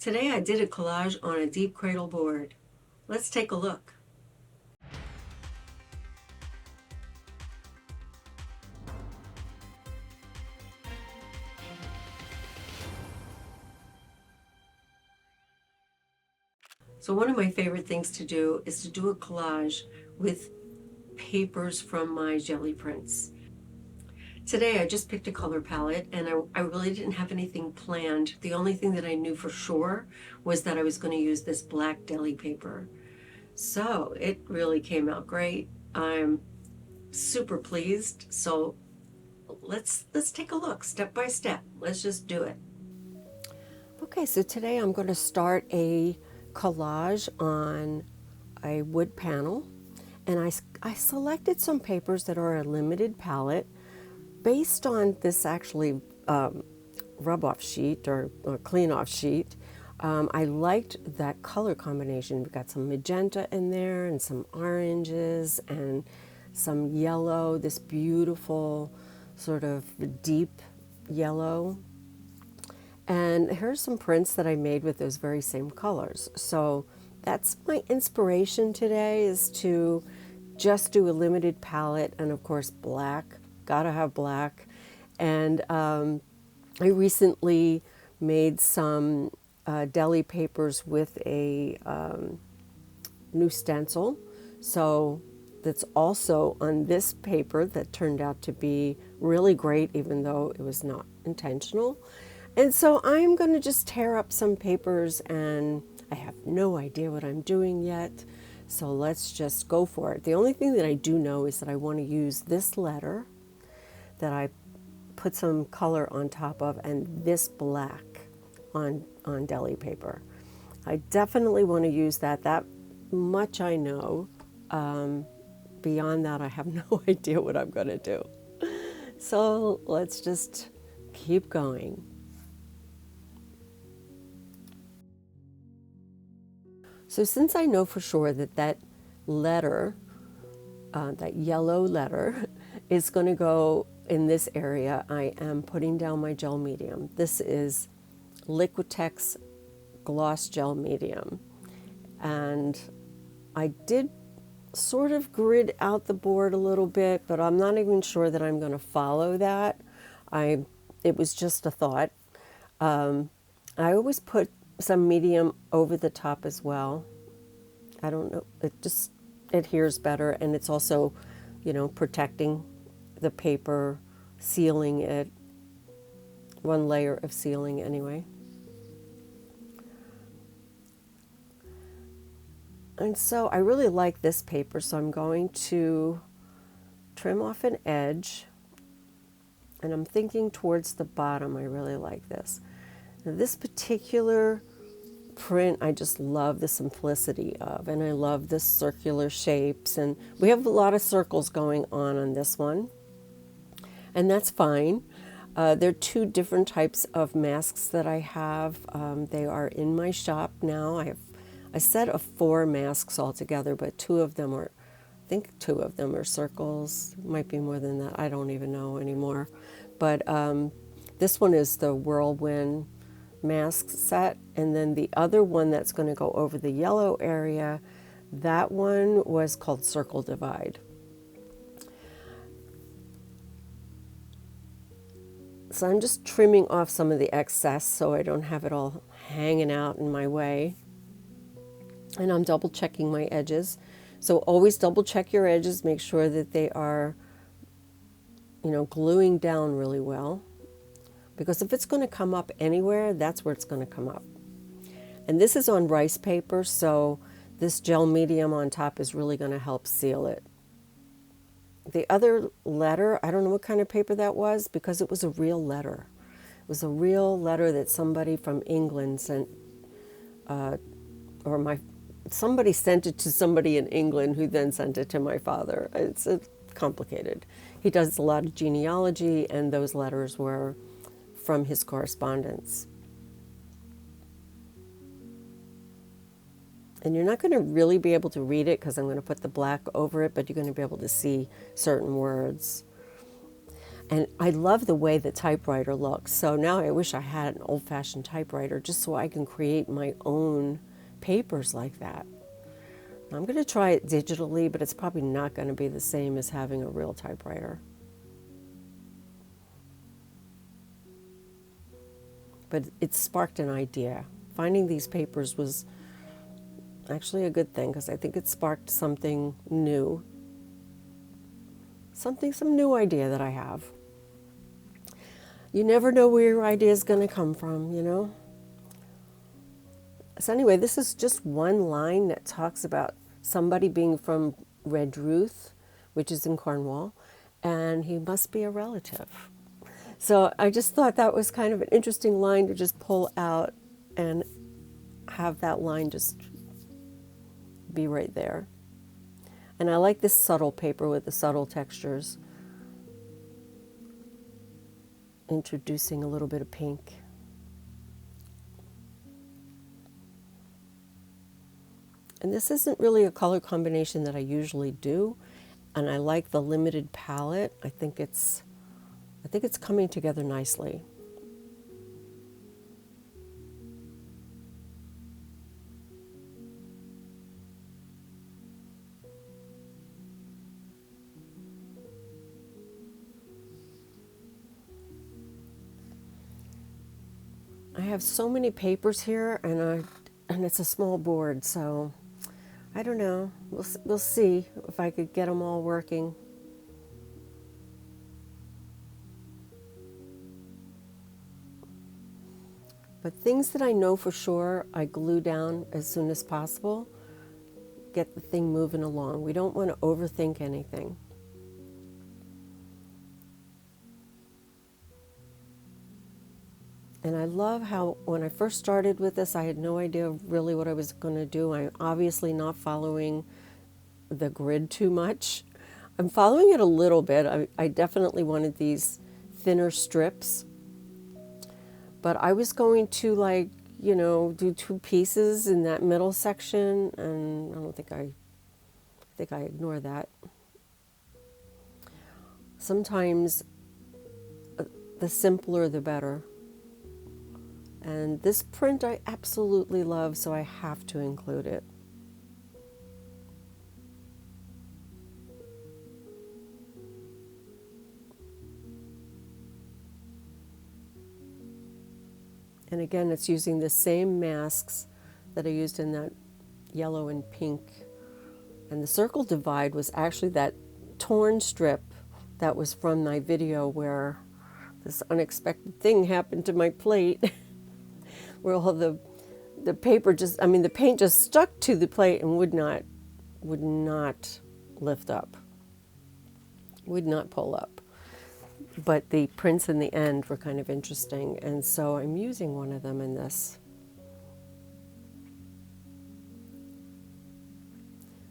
Today I did a collage on a deep cradle board. Let's take a look. So one of my favorite things to do is to do a collage with papers from my jelly prints. Today I just picked a color palette and I really didn't have anything planned. The only thing that I knew for sure was that I was going to use this black deli paper. So it really came out great. I'm super pleased. So let's take a look step by step. Let's just do it. Okay, so today I'm going to start a collage on a wood panel, and I selected some papers that are a limited palette based on this actually rub-off sheet or clean-off sheet. I liked that color combination. We've got some magenta in there and some oranges and some yellow, this beautiful sort of deep yellow. And here's some prints that I made with those very same colors. So that's my inspiration today, is to just do a limited palette, and of course black, gotta have black. And I recently made some deli papers with a new stencil. So that's also on this paper that turned out to be really great, even though it was not intentional. And so I'm going to just tear up some papers, and I have no idea what I'm doing yet. So let's just go for it. The only thing that I do know is that I want to use this letter that I put some color on top of, and this black on deli paper. I definitely want to use that. That much I know. Beyond that, I have no idea what I'm going to do. So let's just keep going. So since I know for sure that that letter, that yellow letter, is going to go in this area, I am putting down my gel medium. This is Liquitex gloss gel medium. And I did sort of grid out the board a little bit, but I'm not even sure that I'm going to follow that. It was just a thought. I always put some medium over the top as well. I don't know, it just adheres better, and it's also, protecting the paper, sealing it, one layer of sealing anyway. And so I really like this paper, so I'm going to trim off an edge, and I'm thinking towards the bottom. I really like this. Now, this particular print I just love the simplicity of, and I love the circular shapes, and we have a lot of circles going on this one, and that's fine. There are two different types of masks that I have. They are in my shop now. I have a set of 4 masks altogether, but I think two of them are circles. Might be more than that. I don't even know anymore. But this one is the whirlwind mask set, and then the other one that's going to go over the yellow area, that one was called Circle Divide. So I'm just trimming off some of the excess so I don't have it all hanging out in my way. And I'm double checking my edges. So always double check your edges, make sure that they are, gluing down really well. Because if it's going to come up anywhere, that's where it's going to come up. And this is on rice paper, so this gel medium on top is really going to help seal it. The other letter, I don't know what kind of paper that was, because it was a real letter. It was a real letter that somebody from England sent, somebody sent it to somebody in England who then sent it to my father. It's complicated. He does a lot of genealogy, and those letters were from his correspondence. And you're not going to really be able to read it because I'm going to put the black over it, but you're going to be able to see certain words. And I love the way the typewriter looks. So now I wish I had an old-fashioned typewriter just so I can create my own papers like that. I'm going to try it digitally, but it's probably not going to be the same as having a real typewriter. But it sparked an idea. Finding these papers was actually a good thing because I think it sparked something new. Some new idea that I have. You never know where your idea is going to come from, you know? So anyway, this is just one line that talks about somebody being from Redruth, which is in Cornwall, and he must be a relative. So I just thought that was kind of an interesting line to just pull out and have that line just be right there. And I like this subtle paper with the subtle textures, introducing a little bit of pink. And this isn't really a color combination that I usually do, and I like the limited palette. I think it's coming together nicely. I have so many papers here, and it's a small board, so I don't know. We'll see if I could get them all working. But things that I know for sure, I glue down as soon as possible. Get the thing moving along. We don't want to overthink anything. And I love how when I first started with this, I had no idea really what I was going to do. I'm obviously not following the grid too much. I'm following it a little bit. I definitely wanted these thinner strips. But I was going to do 2 pieces in that middle section, and I think I ignore that. Sometimes the simpler the better. And this print I absolutely love, so I have to include it. And again, it's using the same masks that I used in that yellow and pink. And the circle divide was actually that torn strip that was from my video where this unexpected thing happened to my plate where all the paper the paint just stuck to the plate and would not lift up, would not pull up. But the prints in the end were kind of interesting, and so I'm using one of them in this.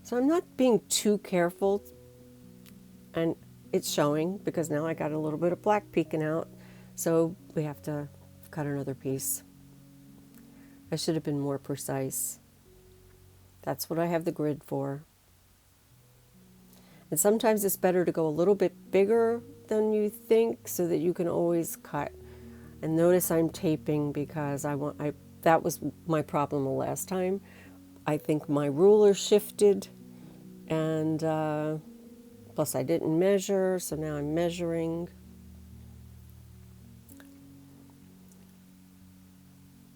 So I'm not being too careful, and it's showing because now I got a little bit of black peeking out, so we have to cut another piece. I should have been more precise. That's what I have the grid for. And sometimes it's better to go a little bit bigger than you think so that you can always cut. And notice I'm taping because that was my problem the last time. I think my ruler shifted, and plus I didn't measure, so now I'm measuring.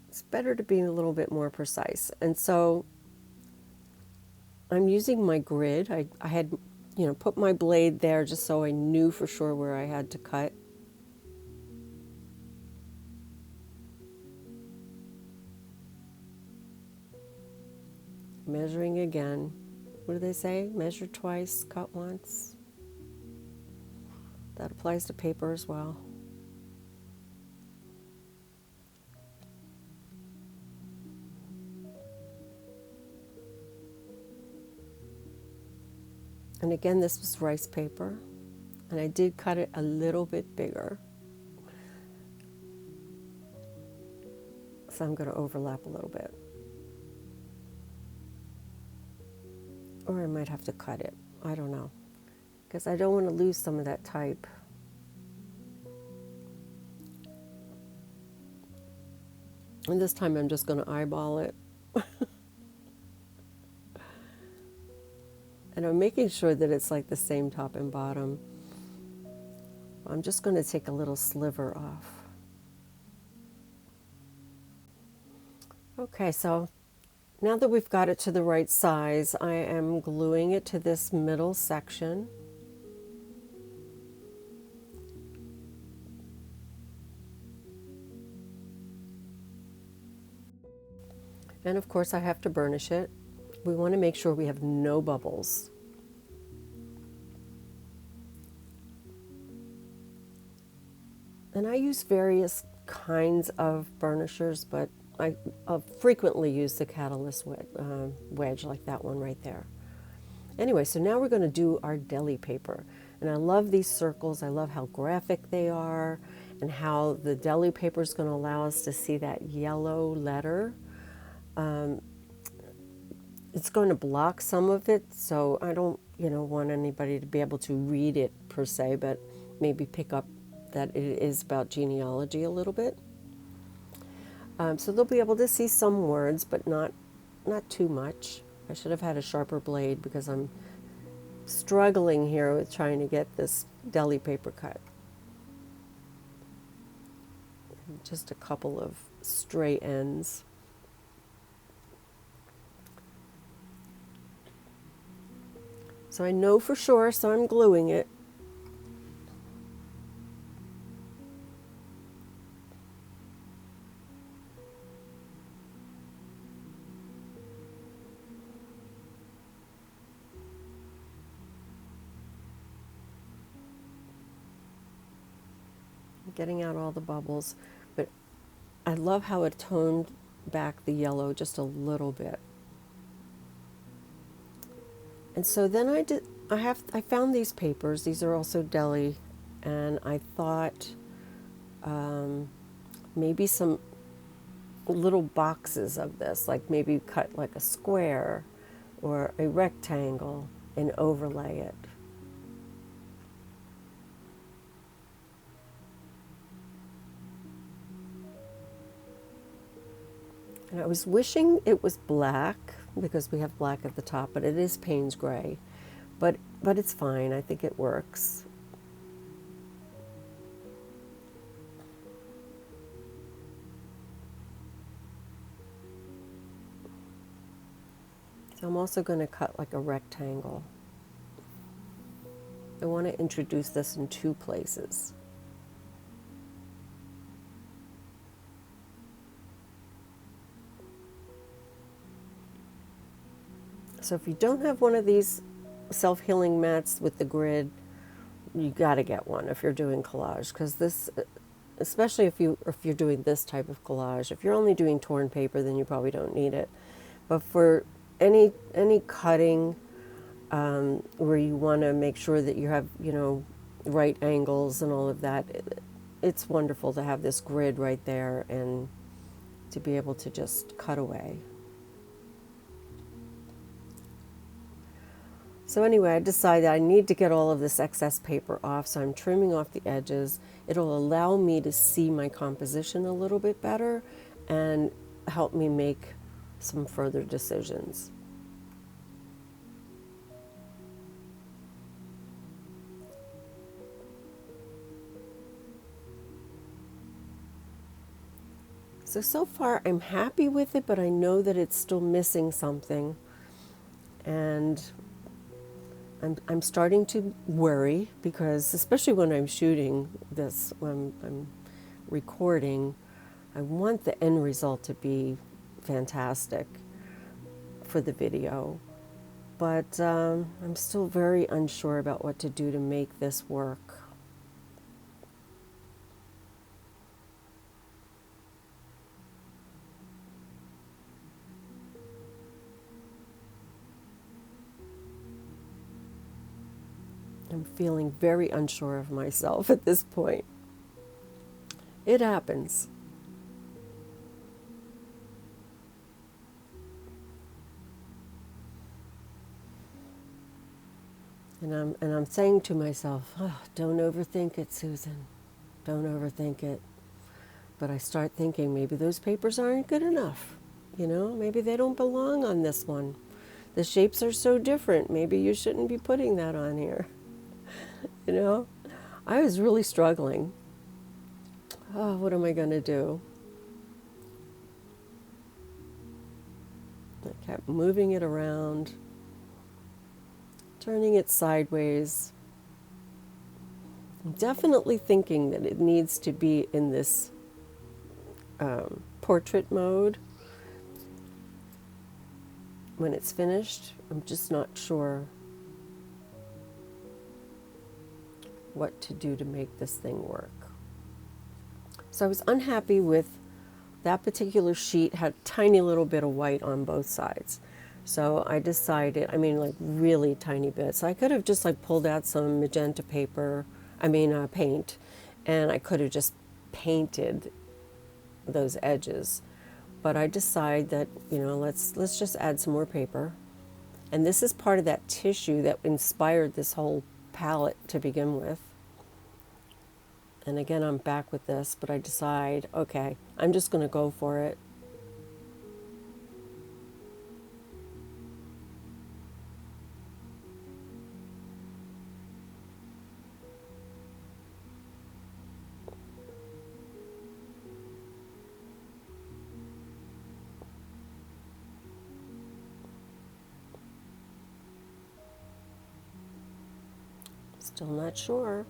It's better to be a little bit more precise. And so I'm using my grid. I had put my blade there just so I knew for sure where I had to cut. Measuring again. What do they say? Measure twice, cut once. That applies to paper as well. And again, this was rice paper, and I did cut it a little bit bigger. So I'm going to overlap a little bit. Or I might have to cut it. I don't know. Because I don't want to lose some of that type. And this time I'm just going to eyeball it. And I'm making sure that it's like the same top and bottom. I'm just going to take a little sliver off. Okay, so now that we've got it to the right size, I am gluing it to this middle section. And of course I have to burnish it. We want to make sure we have no bubbles. And I use various kinds of burnishers, but I frequently use the catalyst wedge like that one right there. Anyway, so now we're going to do our deli paper. And I love these circles. I love how graphic they are and how the deli paper is going to allow us to see that yellow letter. It's going to block some of it, so I don't, want anybody to be able to read it per se, but maybe pick up that it is about genealogy a little bit. So they'll be able to see some words, but not too much. I should have had a sharper blade because I'm struggling here with trying to get this deli paper cut. Just a couple of stray ends. So I know for sure, so I'm gluing it. Getting out all the bubbles, but I love how it toned back the yellow just a little bit. And so then I found these papers. These are also deli, and I thought maybe some little boxes of this, like maybe cut like a square or a rectangle and overlay it. And I was wishing it was black because we have black at the top, but it is Payne's gray. But it's fine. I think it works. So I'm also going to cut like a rectangle. I want to introduce this in two places. So if you don't have one of these self-healing mats with the grid, you got to get one if you're doing collage, because this, especially if you're doing this type of collage, if you're only doing torn paper, then you probably don't need it. But for any cutting where you want to make sure that you have right angles and all of that, it's wonderful to have this grid right there and to be able to just cut away. So anyway, I decided I need to get all of this excess paper off, so I'm trimming off the edges. It'll allow me to see my composition a little bit better and help me make some further decisions. So far I'm happy with it, but I know that it's still missing something. And I'm starting to worry because, especially when I'm shooting this, when I'm recording, I want the end result to be fantastic for the video. But I'm still very unsure about what to do to make this work. I'm feeling very unsure of myself at this point. It happens. And I'm saying to myself, oh, don't overthink it, Susan. Don't overthink it. But I start thinking maybe those papers aren't good enough. You know, maybe they don't belong on this one. The shapes are so different. Maybe you shouldn't be putting that on here. You know, I was really struggling. Oh, what am I going to do? I kept moving it around, turning it sideways. I'm definitely thinking that it needs to be in this portrait mode when it's finished. I'm just not sure what to do to make this thing work. So I was unhappy with that particular sheet. Had a tiny little bit of white on both sides. So I decided, I mean, like really tiny bits. I could have just like pulled out some magenta paper, paint, and I could have just painted those edges. But I decided that, you know, let's just add some more paper. And this is part of that tissue that inspired this whole palette to begin with. And again, I'm back with this, but I decide, okay, I'm just going to go for it. Still not sure.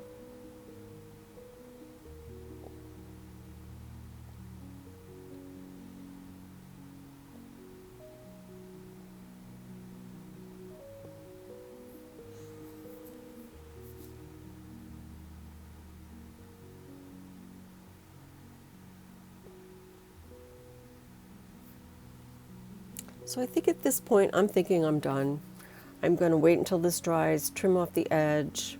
So I think at this point, I'm thinking I'm done. I'm going to wait until this dries, trim off the edge,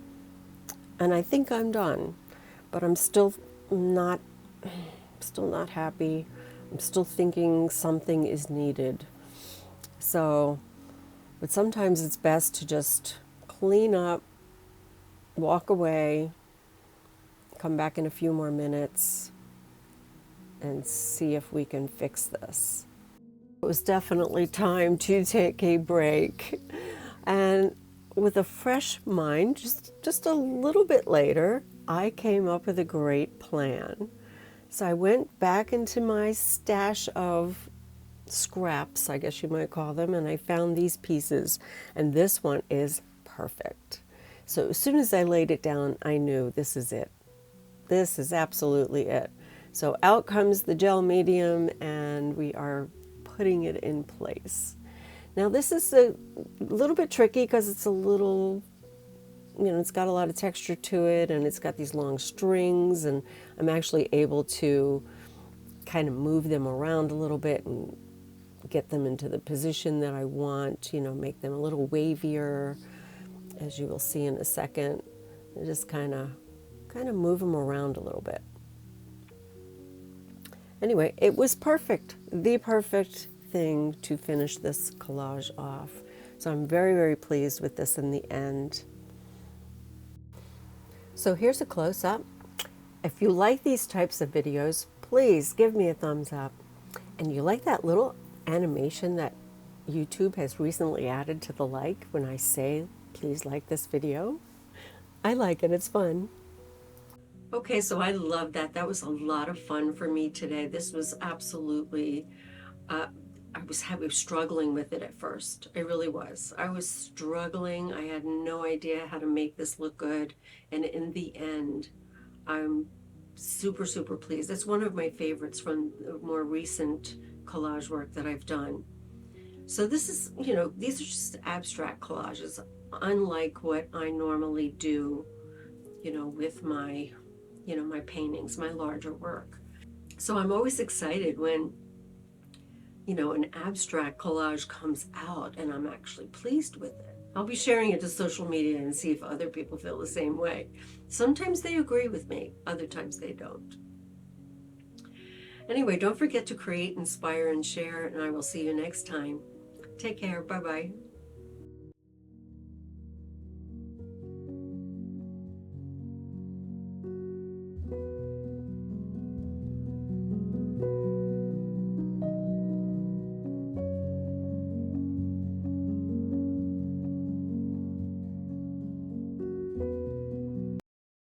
and I think I'm done. But I'm still not happy. I'm still thinking something is needed. So, but sometimes it's best to just clean up, walk away, come back in a few more minutes, and see if we can fix this. It was definitely time to take a break. And with a fresh mind, just a little bit later, I came up with a great plan. So I went back into my stash of scraps, I guess you might call them, and I found these pieces. And this one is perfect. So as soon as I laid it down, I knew this is it. This is absolutely it. So out comes the gel medium, and we are putting it in place. Now this is a little bit tricky because it's a little, you know, it's got a lot of texture to it, and it's got these long strings, and I'm actually able to kind of move them around a little bit and get them into the position that I want, you know, make them a little wavier, as you will see in a second, and just kind of move them around a little bit. Anyway, it was perfect, the perfect thing to finish this collage off. So I'm very, very pleased with this in the end. So here's a close-up. If you like these types of videos, please give me a thumbs up. And you like that little animation that YouTube has recently added to the like when I say, please like this video? I like it, it's fun. Okay, so I love that. That was a lot of fun for me today. This was absolutely, I was struggling with it at first. I really was. I was struggling. I had no idea how to make this look good. And in the end, I'm super, super pleased. It's one of my favorites from the more recent collage work that I've done. So this is, you know, these are just abstract collages, unlike what I normally do, you know, with my, you know, my paintings, my larger work. So I'm always excited when, you know, an abstract collage comes out and I'm actually pleased with it. I'll be sharing it to social media and see if other people feel the same way. Sometimes they agree with me, other times they don't. Anyway, don't forget to create, inspire, and share, and I will see you next time. Take care. Bye-bye.